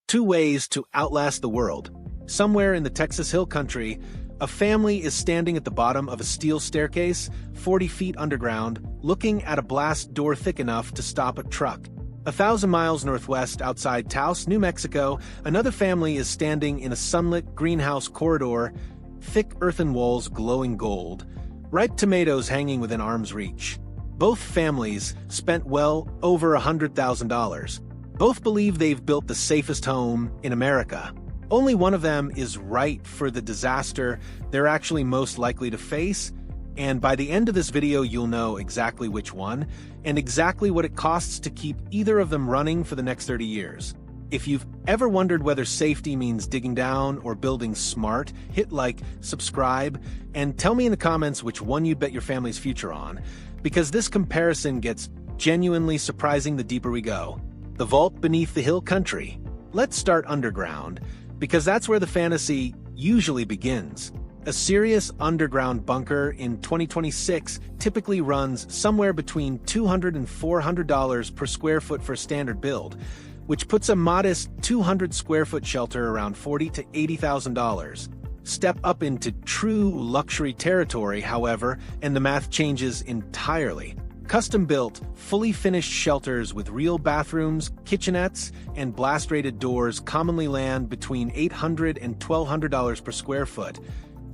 Two ways to outlast the world. Somewhere in the Texas Hill Country, a family is standing at the bottom of a steel staircase, 40 feet underground, looking at a blast door thick enough to stop a truck. 1,000 miles northwest outside Taos, New Mexico, another family is standing in a sunlit greenhouse corridor, thick earthen walls glowing gold, ripe tomatoes hanging within arm's reach. Both families spent well over $100,000. Both believe they've built the safest home in America. Only one of them is right for the disaster they're actually most likely to face, and by the end of this video you'll know exactly which one, and exactly what it costs to keep either of them running for the next 30 years. If you've ever wondered whether safety means digging down or building smart, hit like, subscribe, and tell me in the comments which one you'd bet your family's future on, because this comparison gets genuinely surprising the deeper we go. The vault beneath the hill country. Let's start underground, because that's where the fantasy usually begins. A serious underground bunker in 2026 typically runs somewhere between $200 and $400 per square foot for a standard build, which puts a modest 200 square foot shelter around $40,000 to $80,000. Step up into true luxury territory, however, and the math changes entirely. Custom-built, fully finished shelters with real bathrooms, kitchenettes, and blast-rated doors commonly land between $800 and $1,200 per square foot.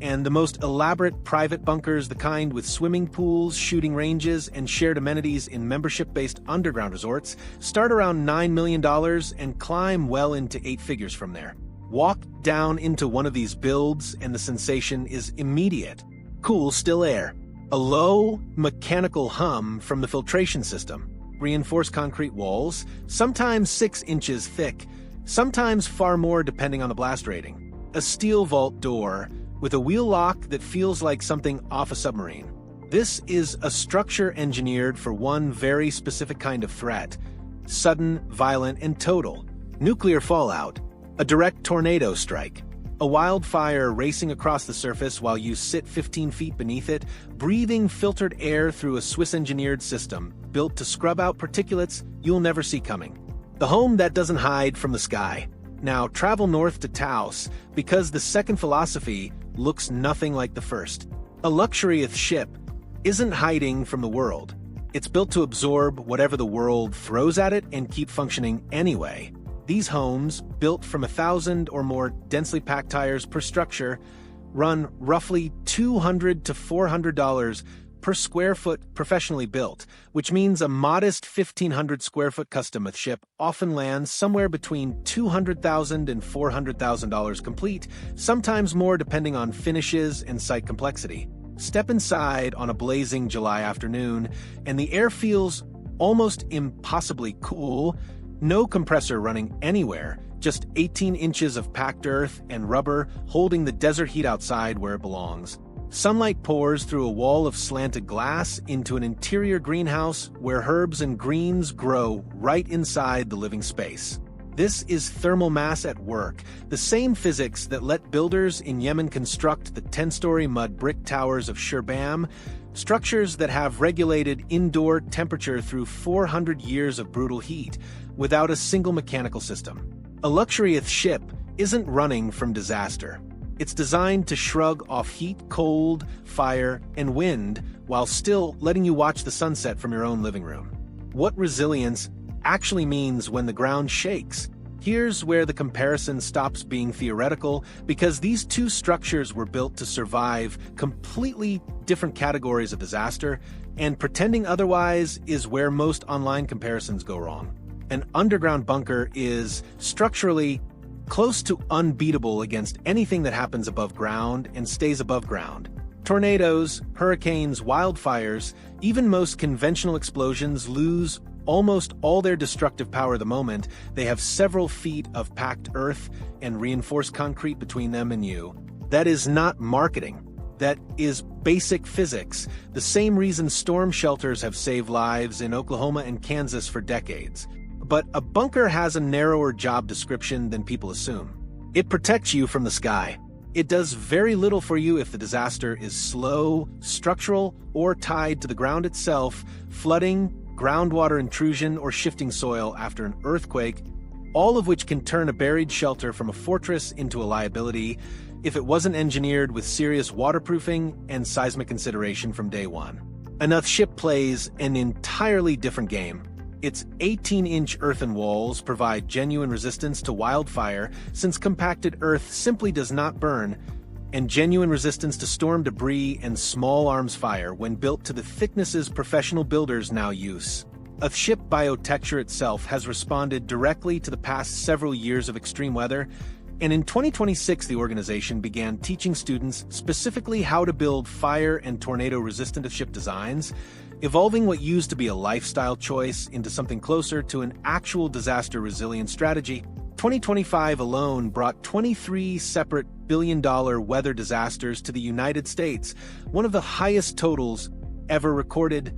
And the most elaborate private bunkers, the kind with swimming pools, shooting ranges, and shared amenities in membership-based underground resorts, start around $9 million and climb well into 8 figures from there. Walk down into one of these builds and the sensation is immediate. Cool, still air. A low, mechanical hum from the filtration system. Reinforced concrete walls, sometimes 6 inches thick, sometimes far more depending on the blast rating. A steel vault door with a wheel lock that feels like something off a submarine. This is a structure engineered for one very specific kind of threat. Sudden, violent, and total. Nuclear fallout. A direct tornado strike. A wildfire racing across the surface while you sit 15 feet beneath it, breathing filtered air through a Swiss-engineered system built to scrub out particulates you'll never see coming. The home that doesn't hide from the sky. Now travel north to Taos, because the second philosophy looks nothing like the first. A luxury Earthship isn't hiding from the world. It's built to absorb whatever the world throws at it and keep functioning anyway. These homes, built from 1,000 or more densely packed tires per structure, run roughly $200 to $400 per square foot professionally built, which means a modest 1,500 square foot custom Earthship often lands somewhere between $200,000 and $400,000 complete, sometimes more depending on finishes and site complexity. Step inside on a blazing July afternoon, and the air feels almost impossibly cool. No compressor running anywhere, just 18 inches of packed earth and rubber holding the desert heat outside where it belongs. Sunlight pours through a wall of slanted glass into an interior greenhouse where herbs and greens grow right inside the living space. This is thermal mass at work, the same physics that let builders in Yemen construct the 10-story mud brick towers of Sherbam, structures that have regulated indoor temperature through 400 years of brutal heat, without a single mechanical system. A luxury Earthship isn't running from disaster. It's designed to shrug off heat, cold, fire, and wind while still letting you watch the sunset from your own living room. What resilience actually means when the ground shakes. Here's where the comparison stops being theoretical, because these two structures were built to survive completely different categories of disaster, and pretending otherwise is where most online comparisons go wrong. An underground bunker is structurally close to unbeatable against anything that happens above ground and stays above ground. Tornadoes, hurricanes, wildfires, even most conventional explosions lose almost all their destructive power the moment they have several feet of packed earth and reinforced concrete between them and you. That is not marketing. That is basic physics, the same reason storm shelters have saved lives in Oklahoma and Kansas for decades. But a bunker has a narrower job description than people assume. It protects you from the sky. It does very little for you if the disaster is slow, structural, or tied to the ground itself, flooding, groundwater intrusion, or shifting soil after an earthquake. all of which can turn a buried shelter from a fortress into a liability if it wasn't engineered with serious waterproofing and seismic consideration from day one. An Earthship plays an entirely different game. Its 18-inch earthen walls provide genuine resistance to wildfire, since compacted earth simply does not burn, and genuine resistance to storm debris and small arms fire when built to the thicknesses professional builders now use. Earthship biotexture itself has responded directly to the past several years of extreme weather, and in 2026 the organization began teaching students specifically how to build fire and tornado-resistant Earthship designs, evolving what used to be a lifestyle choice into something closer to an actual disaster resilience strategy. 2025 alone brought 23 separate billion-dollar weather disasters to the United States, one of the highest totals ever recorded,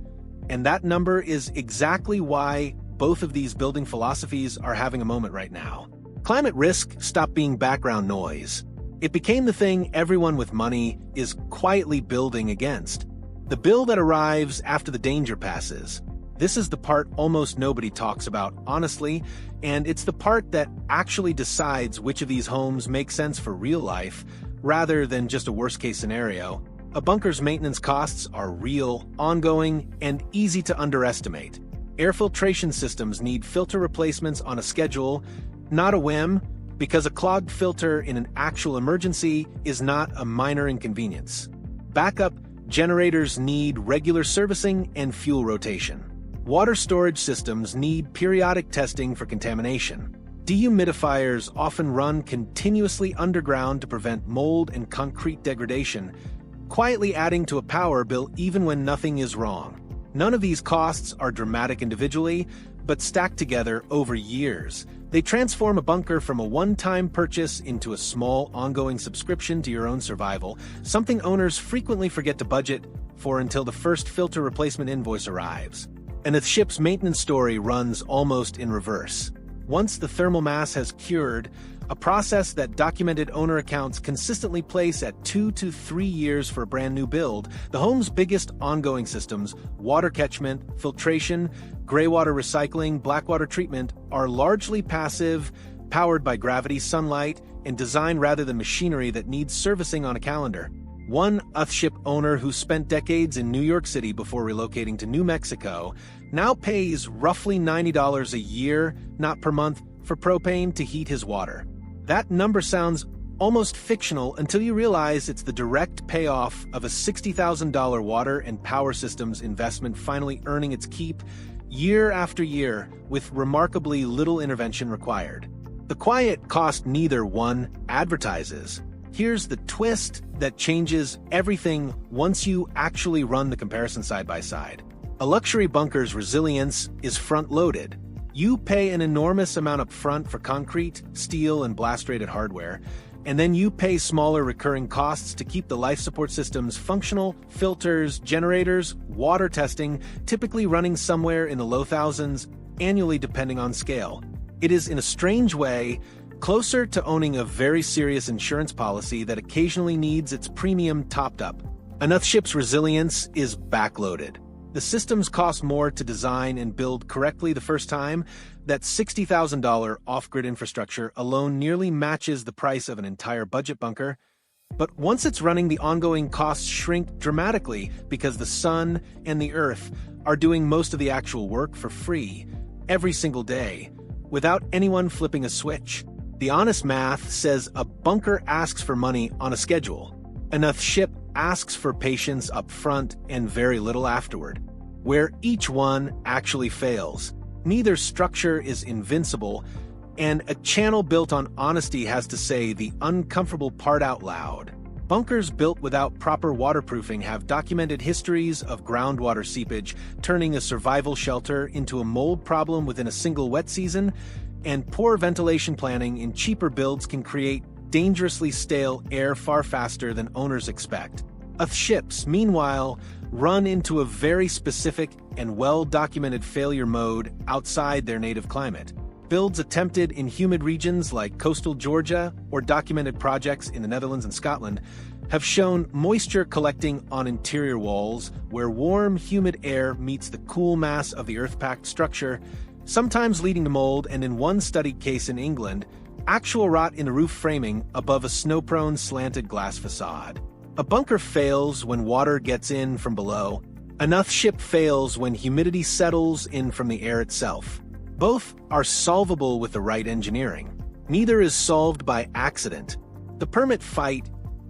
and that number is exactly why both of these building philosophies are having a moment right now. Climate risk stopped being background noise. It became the thing everyone with money is quietly building against. The bill that arrives after the danger passes. This is the part almost nobody talks about, honestly, and it's the part that actually decides which of these homes make sense for real life, rather than just a worst-case scenario. A bunker's maintenance costs are real, ongoing, and easy to underestimate. Air filtration systems need filter replacements on a schedule, not a whim, because a clogged filter in an actual emergency is not a minor inconvenience. Backup generators need regular servicing and fuel rotation. Water storage systems need periodic testing for contamination. Dehumidifiers often run continuously underground to prevent mold and concrete degradation, quietly adding to a power bill even when nothing is wrong. None of these costs are dramatic individually, but stacked together over years. They transform a bunker from a one-time purchase into a small, ongoing subscription to your own survival, something owners frequently forget to budget for until the first filter replacement invoice arrives. And Earthship's maintenance story runs almost in reverse. Once the thermal mass has cured, a process that documented owner accounts consistently place at 2 to 3 years for a brand new build, the home's biggest ongoing systems, water catchment, filtration, gray water recycling, black water treatment, are largely passive, powered by gravity, sunlight, and designed rather than machinery that needs servicing on a calendar. One Earthship owner who spent decades in New York City before relocating to New Mexico now pays roughly $90 a year, not per month, for propane to heat his water. That number sounds almost fictional until you realize it's the direct payoff of a $60,000 water and power systems investment finally earning its keep year after year with remarkably little intervention required. The quiet cost neither one advertises. Here's the twist that changes everything once you actually run the comparison side by side. A luxury bunker's resilience is front-loaded. You pay an enormous amount up front for concrete, steel, and blast-rated hardware, and then you pay smaller recurring costs to keep the life support systems functional, filters, generators, water testing, typically running somewhere in the low thousands annually depending on scale. It is, in a strange way, closer to owning a very serious insurance policy that occasionally needs its premium topped up. An Earthship's resilience is backloaded. The systems cost more to design and build correctly the first time. That $60,000 off-grid infrastructure alone nearly matches the price of an entire budget bunker. But once it's running, the ongoing costs shrink dramatically because the sun and the earth are doing most of the actual work for free, every single day, without anyone flipping a switch. The honest math says a bunker asks for money on a schedule. An Earthship asks for patience up front and very little afterward, where each one actually fails. Neither structure is invincible, and a channel built on honesty has to say the uncomfortable part out loud. Bunkers built without proper waterproofing have documented histories of groundwater seepage, turning a survival shelter into a mold problem within a single wet season, and poor ventilation planning in cheaper builds can create dangerously stale air far faster than owners expect. Earthships, meanwhile, run into a very specific and well-documented failure mode outside their native climate. Builds attempted in humid regions like coastal Georgia or documented projects in the Netherlands and Scotland have shown moisture collecting on interior walls where warm, humid air meets the cool mass of the earth-packed structure, sometimes leading to mold, and in one studied case in England, actual rot in the roof framing above a snow-prone slanted glass facade. A bunker fails when water gets in from below. An Earthship fails when humidity settles in from the air itself. Both are solvable with the right engineering. Neither is solved by accident. The permit fight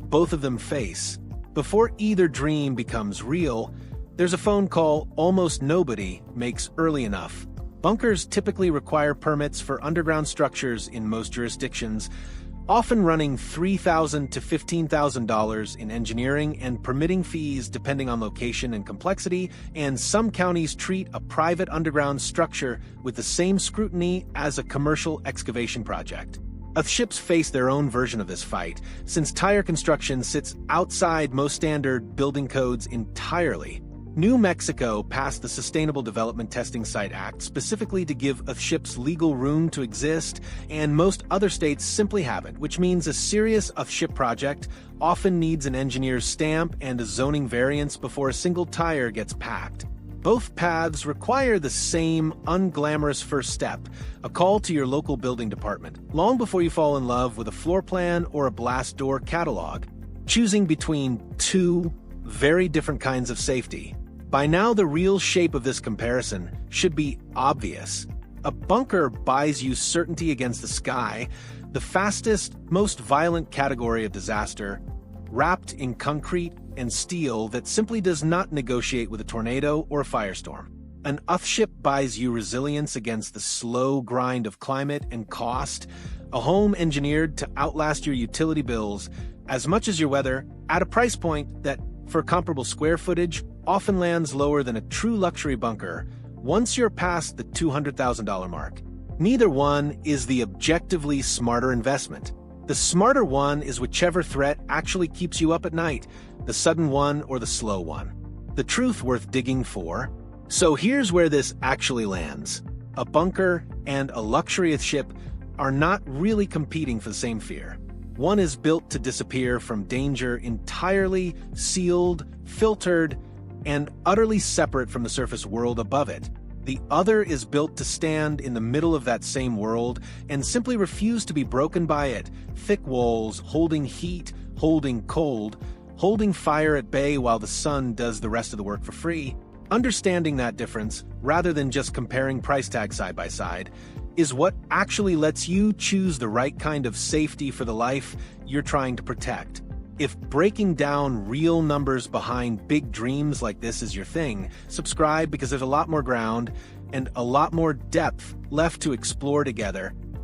both of them face. Before either dream becomes real, there's a phone call almost nobody makes early enough. Bunkers typically require permits for underground structures in most jurisdictions, often running $3,000 to $15,000 in engineering and permitting fees depending on location and complexity, and some counties treat a private underground structure with the same scrutiny as a commercial excavation project. Earthships face their own version of this fight, since tire construction sits outside most standard building codes entirely. New Mexico passed the Sustainable Development Testing Site Act specifically to give Earthships legal room to exist, and most other states simply haven't, which means a serious Earthship project often needs an engineer's stamp and a zoning variance before a single tire gets packed. Both paths require the same unglamorous first step, a call to your local building department, long before you fall in love with a floor plan or a blast door catalog, choosing between two very different kinds of safety. By now, the real shape of this comparison should be obvious. A bunker buys you certainty against the sky, the fastest, most violent category of disaster, wrapped in concrete and steel that simply does not negotiate with a tornado or a firestorm. An Earthship buys you resilience against the slow grind of climate and cost, a home engineered to outlast your utility bills as much as your weather, at a price point that, for comparable square footage, often lands lower than a true luxury bunker once you're past the $200,000 mark. Neither one is the objectively smarter investment. The smarter one is whichever threat actually keeps you up at night, the sudden one or the slow one. The truth worth digging for. So here's where this actually lands. A bunker and a luxury Earthship are not really competing for the same fear. One is built to disappear from danger entirely sealed, filtered, and utterly separate from the surface world above it. The other is built to stand in the middle of that same world and simply refuse to be broken by it. Thick walls, holding heat, holding cold, holding fire at bay while the sun does the rest of the work for free. Understanding that difference, rather than just comparing price tags side by side, is what actually lets you choose the right kind of safety for the life you're trying to protect. If breaking down real numbers behind big dreams like this is your thing, subscribe because there's a lot more ground and a lot more depth left to explore together.